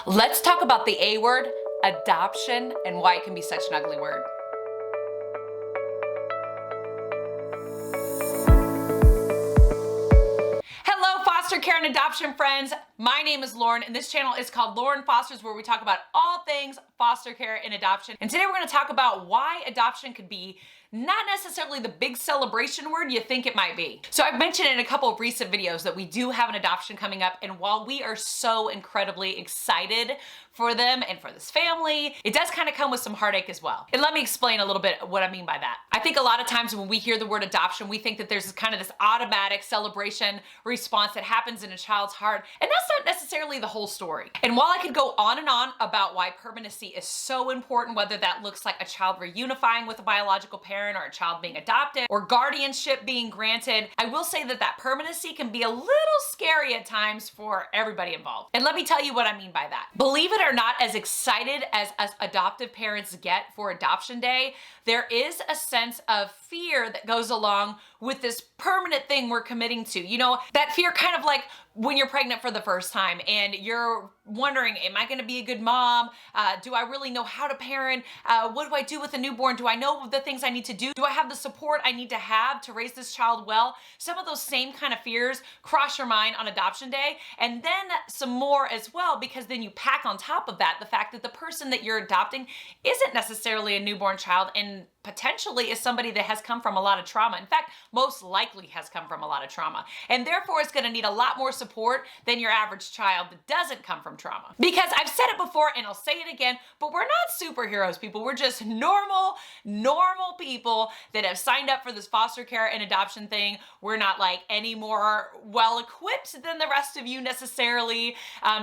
Let's talk about the A word, adoption, and why it can be such an ugly word. Hello, foster care and adoption friends. My name is Lauren, and this channel is called Lauren Fosters, where we talk about all things foster care and adoption. And today we're going to talk about why adoption could be not necessarily the big celebration word you think it might be. So I've mentioned in a couple of recent videos that we do have an adoption coming up, and while we are so incredibly excited for them and for this family, it does kind of come with some heartache as well. And let me explain a little bit what I mean by that. I think a lot of times when we hear the word adoption, we think that there's kind of this automatic celebration response that happens in a child's heart, and that's not necessarily the whole story. And while I could go on and on about why permanency is so important, whether that looks like a child reunifying with a biological parent or a child being adopted or guardianship being granted, I will say that that permanency can be a little scary at times for everybody involved. And let me tell you what I mean by that. Believe it or not, as excited as us adoptive parents get for adoption day, there is a sense of fear that goes along with this permanent thing we're committing to. You know, that fear kind of like when you're pregnant for the first time and you're wondering, am I gonna be a good mom? Do I really know how to parent? What do I do with a newborn? Do I know the things I need to do? Do I have the support I need to have to raise this child well? Some of those same kind of fears cross your mind on adoption day, and then some more as well, because then you pack on top of that the fact that the person that you're adopting isn't necessarily a newborn child and potentially is somebody that has come from a lot of trauma. In fact, most likely has come from a lot of trauma, and therefore is going to need a lot more support than your average child that doesn't come from trauma. Because I've said it before and I'll say it again, but we're not superheroes, people. We're just normal people that have signed up for this foster care and adoption thing. We're not like any more well equipped than the rest of you necessarily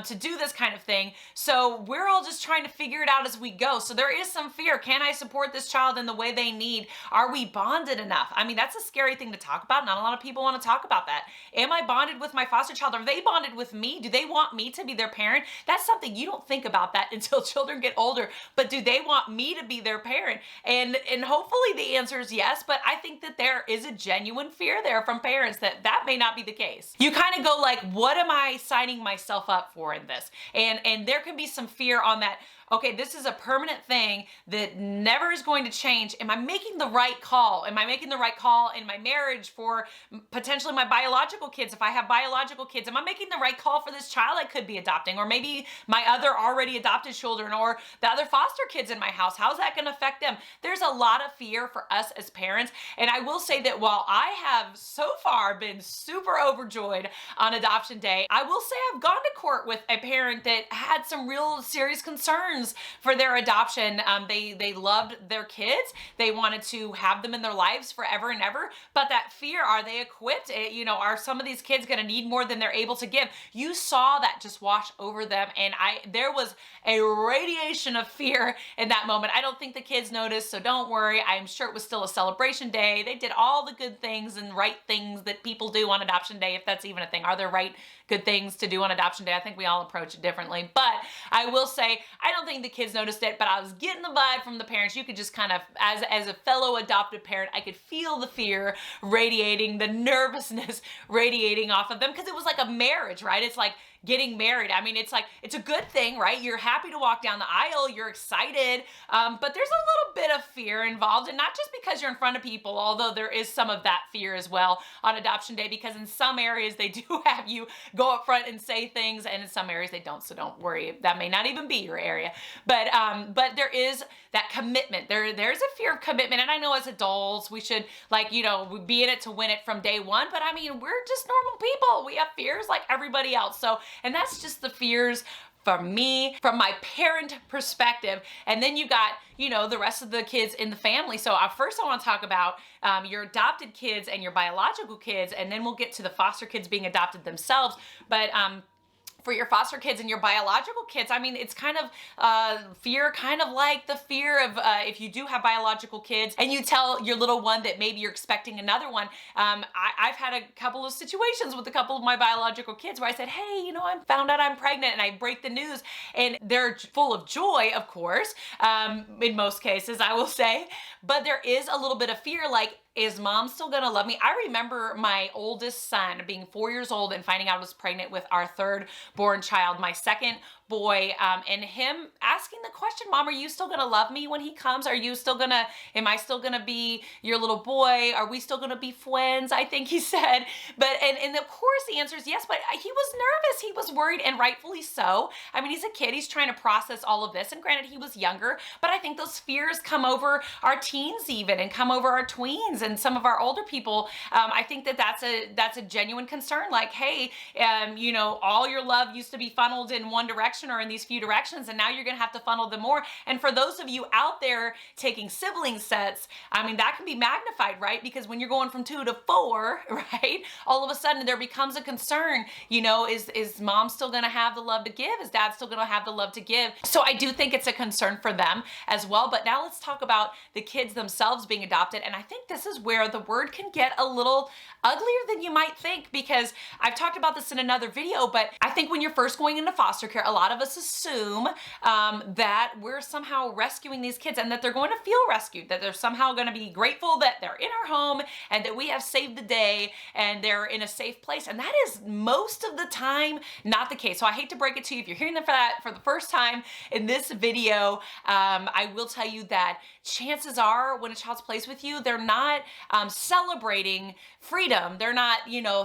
to do this kind of thing. So we're all just trying to figure it out as we go. So there is some fear. Can I support this child in the way they need? Are we bonded enough? I mean, that's a scary thing to talk about. Not a lot of people want to talk about that. Am I bonded with my foster child? Are they bonded with me? Do they want me to be their parent? That's something you don't think about that until children get older. But do they want me to be their parent? And hopefully the answer is yes, but I think that there is a genuine fear there from parents that may not be the case. You kind of go like, what am I signing myself up for in this? And there can be some fear on that. Okay, this is a permanent thing that never is going to change. Am I making the right call? Am I making the right call in my marriage for potentially my biological kids? If I have biological kids, am I making the right call for this child I could be adopting? Or maybe my other already adopted children or the other foster kids in my house. How's that going to affect them? There's a lot of fear for us as parents. And I will say that while I have so far been super overjoyed on adoption day, I will say I've gone to court with a parent that had some real serious concerns for their adoption. They loved their kids. They wanted to have them in their lives forever and ever. But that fear, are they equipped? Are some of these kids going to need more than they're able to give? You saw that just wash over them. And there was a radiation of fear in that moment. I don't think the kids noticed, so don't worry. I'm sure it was still a celebration day. They did all the good things and right things that people do on adoption day, if that's even a thing. Are there right good things to do on adoption day? I think we all approach it differently. But I will say, I don't think the kids noticed it, but I was getting the vibe from the parents. You could just kind of, as a fellow adopted parent, I could feel the fear radiating, the nervousness radiating off of them, because it was like a marriage, right? It's like getting married. I mean, it's like, it's a good thing, right? You're happy to walk down the aisle, you're excited, but there's a little bit of fear involved, and not just because you're in front of people, although there is some of that fear as well on adoption day, because in some areas they do have you go up front and say things, and in some areas they don't, so don't worry. That may not even be your area. But there is that commitment. There's a fear of commitment, and I know as adults we should be in it to win it from day one, but I mean, we're just normal people. We have fears like everybody else. So, and that's just the fears from me, from my parent perspective. And then you got, the rest of the kids in the family. So first I want to talk about your adopted kids and your biological kids, and then we'll get to the foster kids being adopted themselves. But for your foster kids and your biological kids, I mean, it's kind of fear, kind of like the fear of if you do have biological kids and you tell your little one that maybe you're expecting another one. I've had a couple of situations with a couple of my biological kids where I said, hey, I found out I'm pregnant, and I break the news, and they're full of joy, of course, in most cases, I will say, but there is a little bit of fear, like, is mom still gonna love me? I remember my oldest son being 4 years old and finding out I was pregnant with our third born child. My second boy, and him asking the question, Mom, are you still gonna love me when he comes? Am I still gonna be your little boy? Are we still gonna be friends? I think he said. And of course the answer is yes, but he was nervous. He was worried, and rightfully so. I mean, he's a kid. He's trying to process all of this. And granted, he was younger, but I think those fears come over our teens even, and come over our tweens and some of our older people. I think that's a genuine concern. Like, hey, all your love used to be funneled in one direction or in these few directions, and now you're gonna have to funnel them more. And for those of you out there taking sibling sets, I mean, that can be magnified, right? Because when you're going from 2 to 4, right, all of a sudden there becomes a concern, is mom still gonna have the love to give? Is dad still gonna have the love to give? So I do think it's a concern for them as well. But now let's talk about the kids themselves being adopted. And I think this is where the word can get a little uglier than you might think, because I've talked about this in another video, but I think when you're first going into foster care, a lot of us assume that we're somehow rescuing these kids, and that they're going to feel rescued, that they're somehow going to be grateful that they're in our home and that we have saved the day and they're in a safe place. And that is most of the time not the case. So I hate to break it to you, if you're hearing that for the first time in this video, I will tell you that chances are when a child's placed with you, they're not celebrating freedom. They're not,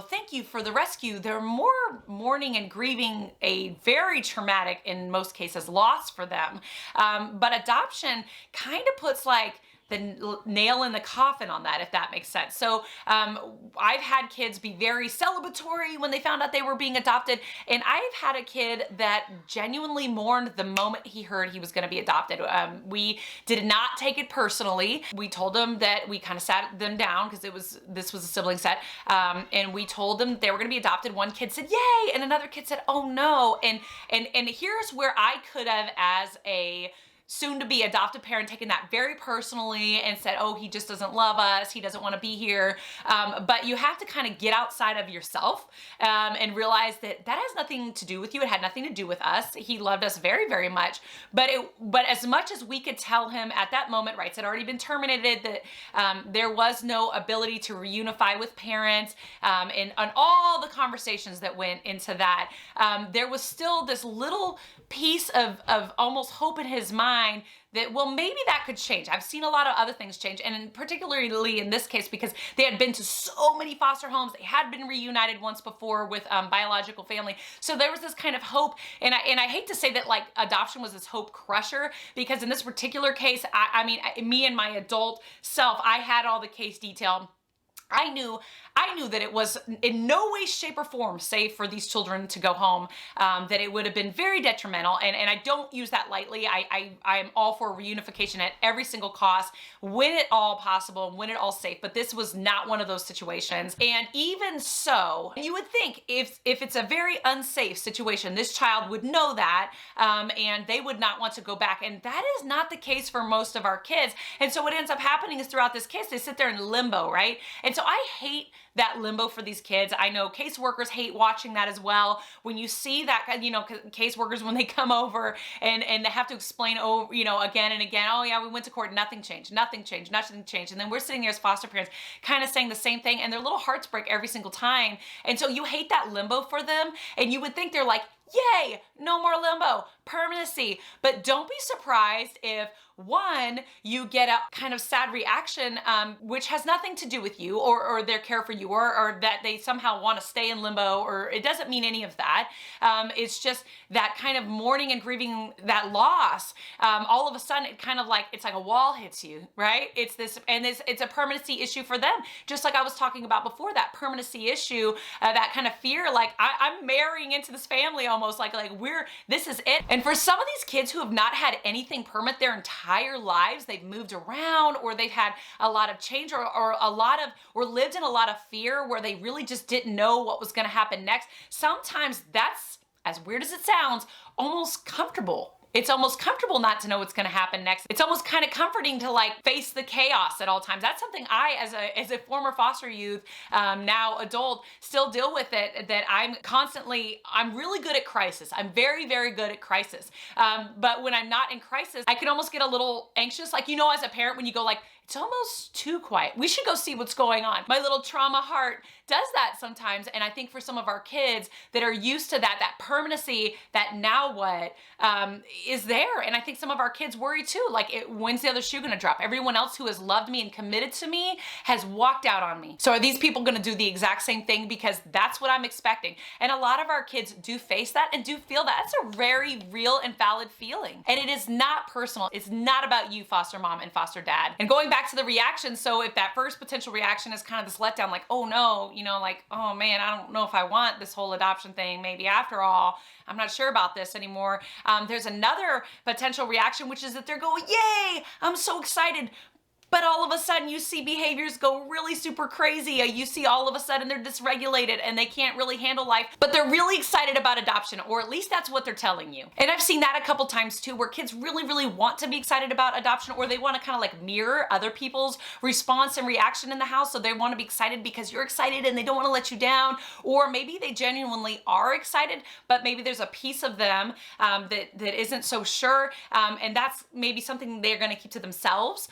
thank you for the rescue. They're more mourning and grieving a very traumatic, in most cases, loss for them. But adoption kind of puts like the nail in the coffin on that, if that makes sense. So I've had kids be very celebratory when they found out they were being adopted, and I've had a kid that genuinely mourned the moment he heard he was going to be adopted. We did not take it personally. We told them that we kind of sat them down, because this was a sibling set, and we told them they were going to be adopted. One kid said yay, and another kid said oh no. And here's where I could have, as a soon-to-be adoptive parent, taken that very personally and said, oh, he just doesn't love us, he doesn't want to be here. But you have to kind of get outside of yourself and realize that has nothing to do with you. It had nothing to do with us. He loved us very, very much. But as much as we could tell him at that moment, rights had already been terminated, that there was no ability to reunify with parents, and on all the conversations that went into that, there was still this little piece of almost hope in his mind that, well, maybe that could change. I've seen a lot of other things change, and particularly in this case, because they had been to so many foster homes, they had been reunited once before with biological family. So there was this kind of hope, and I hate to say that like adoption was this hope crusher, because in this particular case, I mean, me and my adult self, I had all the case detail. I knew that it was in no way, shape, or form safe for these children to go home, that it would have been very detrimental, and I don't use that lightly. I am all for reunification at every single cost, when at all possible, when at all safe, but this was not one of those situations. And even so, you would think if it's a very unsafe situation, this child would know that, and they would not want to go back, and that is not the case for most of our kids. And so what ends up happening is, throughout this case, they sit there in limbo, right? And so I hate that limbo for these kids. I know caseworkers hate watching that as well. When you see that, caseworkers, when they come over and they have to explain, again and again, oh yeah, we went to court, nothing changed. And then we're sitting there as foster parents kind of saying the same thing, and their little hearts break every single time. And so you hate that limbo for them, and you would think they're like, yay, no more limbo, permanency. But don't be surprised if, one, you get a kind of sad reaction, which has nothing to do with you or their care for you, or that they somehow want to stay in limbo, or it doesn't mean any of that. It's just that kind of mourning and grieving that loss. All of a sudden, it's like a wall hits you, right? It's a permanency issue for them. Just like I was talking about before, that permanency issue, that kind of fear, like I'm marrying into this family almost, like this is it. And for some of these kids who have not had anything permanent their entire lives, they've moved around, or they've had a lot of change, or lived in a lot of fear where they really just didn't know what was going to happen next. Sometimes that's, as weird as it sounds, almost comfortable. It's almost comfortable not to know what's going to happen next. It's almost kind of comforting to face the chaos at all times. That's something I, as a former foster youth, now adult, still deal with it, that I'm really good at crisis. I'm very, very good at crisis. But when I'm not in crisis, I can almost get a little anxious. As a parent, when you go It's almost too quiet. We should go see what's going on. My little trauma heart does that sometimes. And I think for some of our kids that are used to that permanency, that now what, is there. And I think some of our kids worry too, like when's the other shoe gonna drop? Everyone else who has loved me and committed to me has walked out on me. So are these people gonna do the exact same thing? Because that's what I'm expecting. And a lot of our kids do face that and do feel that. That's a very real and valid feeling. And it is not personal. It's not about you, foster mom and foster dad. And going back to the reaction, so if that first potential reaction is kind of this letdown, like, oh no, like, oh man, I don't know if I want this whole adoption thing, maybe after all, I'm not sure about this anymore. There's another potential reaction, which is that they're going, yay, I'm so excited. But all of a sudden you see behaviors go really super crazy. You see all of a sudden they're dysregulated and they can't really handle life, but they're really excited about adoption, or at least that's what they're telling you. And I've seen that a couple times too, where kids really want to be excited about adoption, or they want to kind of like mirror other people's response and reaction in the house. So they want to be excited because you're excited and they don't want to let you down. Or maybe they genuinely are excited, but maybe there's a piece of them that isn't so sure. And that's maybe something they're going to keep to themselves.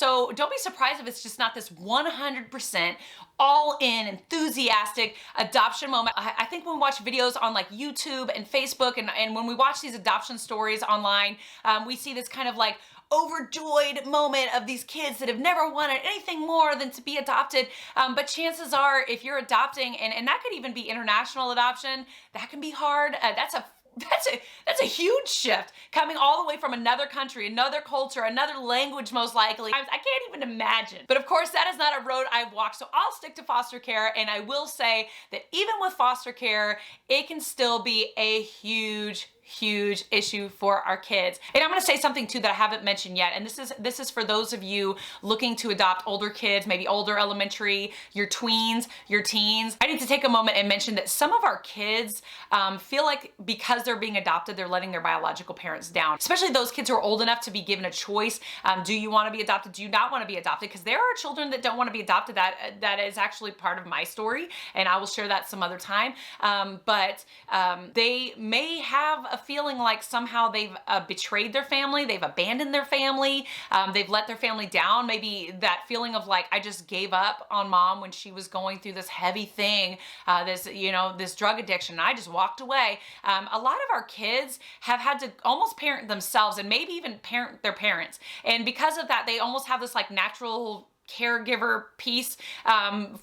So don't be surprised if it's just not this 100% all-in enthusiastic adoption moment. I think when we watch videos on like YouTube and Facebook and when we watch these adoption stories online, we see this kind of like overjoyed moment of these kids that have never wanted anything more than to be adopted. But chances are, if you're adopting, and that could even be international adoption, that can be hard. That's a huge shift, coming all the way from another country, another culture, another language, most likely. I can't even imagine. But of course, that is not a road I've walked, so I'll stick to foster care. And I will say that even with foster care, it can still be a huge issue for our kids. And I'm going to say something too that I haven't mentioned yet, and this is for those of you looking to adopt older kids, maybe older elementary, your tweens, your teens. I need to take a moment and mention that some of our kids feel like because they're being adopted, they're letting their biological parents down, especially those kids who are old enough to be given a choice. Do you want to be adopted? Do you not want to be adopted? Because there are children that don't want to be adopted. That is actually part of my story, and I will share that some other time. But they may have a feeling like somehow they've betrayed their family, they've abandoned their family, they've let their family down. Maybe that feeling of like, I just gave up on mom when she was going through this heavy thing, this drug addiction, and I just walked away. A lot of our kids have had to almost parent themselves and maybe even parent their parents. And because of that, they almost have this like natural caregiver piece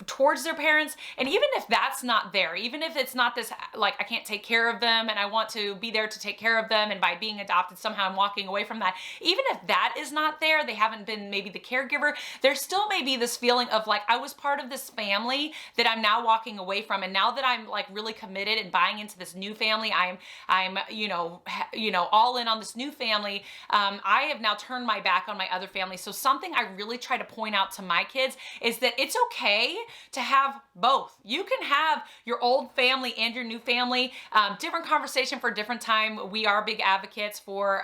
towards their parents. And even if that's not there, even if it's not this like I can't take care of them and I want to be there to take care of them, and by being adopted somehow I'm walking away from that, even if that is not there, they haven't been maybe the caregiver, there still may be this feeling of like, I was part of this family that I'm now walking away from, and now that I'm like really committed and buying into this new family, I'm all in on this new family, I have now turned my back on my other family. So something I really try to point out to my kids is that it's okay to have both. You can have your old family and your new family. Different conversation for a different time. We are big advocates for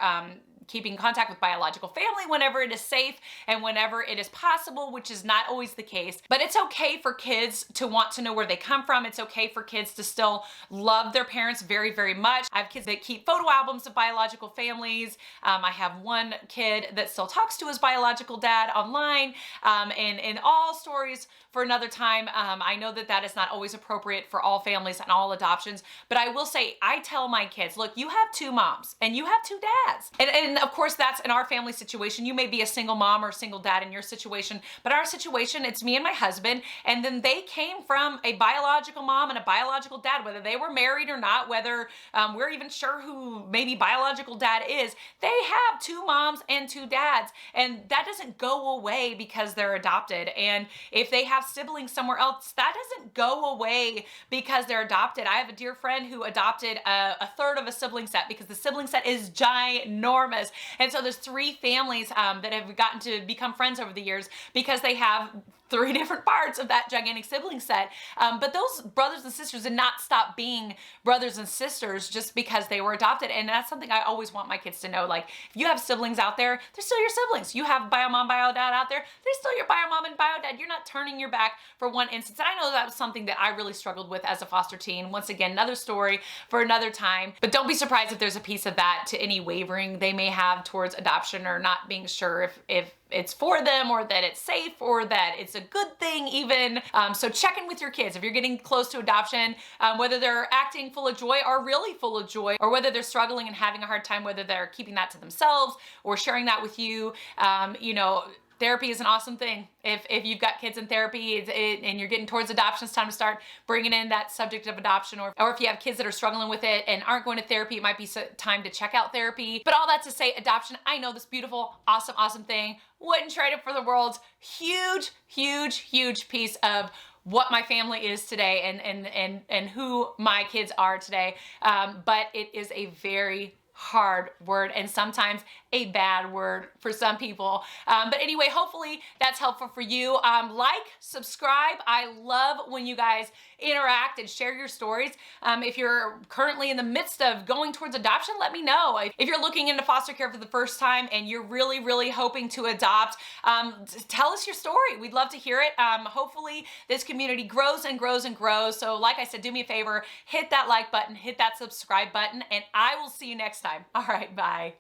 keeping contact with biological family whenever it is safe and whenever it is possible, which is not always the case. But it's okay for kids to want to know where they come from. It's okay for kids to still love their parents very much. I have kids that keep photo albums of biological families. I have one kid that still talks to his biological dad online, and all stories for another time. I know that is not always appropriate for all families and all adoptions, but I will say, I tell my kids, look, you have two moms and you have two dads. And of course, that's in our family situation. You may be a single mom or a single dad in your situation, but our situation, it's me and my husband, and then they came from a biological mom and a biological dad, whether they were married or not, whether we're even sure who maybe biological dad is. They have two moms and two dads, and that doesn't go away because they're adopted. And if they have siblings somewhere else, that doesn't go away because they're adopted. I have a dear friend who adopted a third of a sibling set because the sibling set is ginormous. And so there's three families that have gotten to become friends over the years because they have three different parts of that gigantic sibling set. But those brothers and sisters did not stop being brothers and sisters just because they were adopted. And that's something I always want my kids to know. Like, if you have siblings out there, they're still your siblings. You have bio mom, bio dad out there, they're still your bio mom and bio dad. You're not turning your back for one instance. And I know that was something that I really struggled with as a foster teen. Once again, another story for another time. But don't be surprised if there's a piece of that to any wavering they may have towards adoption or not being sure if it's for them or that it's safe or that it's a good thing even. So check in with your kids. If you're getting close to adoption, whether they're acting full of joy or really full of joy, or whether they're struggling and having a hard time, whether they're keeping that to themselves or sharing that with you, you know, therapy is an awesome thing. If you've got kids in therapy and you're getting towards adoption, it's time to start bringing in that subject of adoption. Or if you have kids that are struggling with it and aren't going to therapy, it might be time to check out therapy. But all that to say, adoption, I know, this beautiful, awesome thing. Wouldn't trade it for the world. Huge piece of what my family is today and who my kids are today. But it is a very hard word and sometimes a bad word for some people. But anyway, hopefully that's helpful for you. Like, subscribe. I love when you guys interact and share your stories. If you're currently in the midst of going towards adoption, let me know. If you're looking into foster care for the first time and you're really hoping to adopt, tell us your story. We'd love to hear it. Hopefully this community grows and grows and grows. So like I said, do me a favor, hit that like button, hit that subscribe button, and I will see you next time. All right, bye.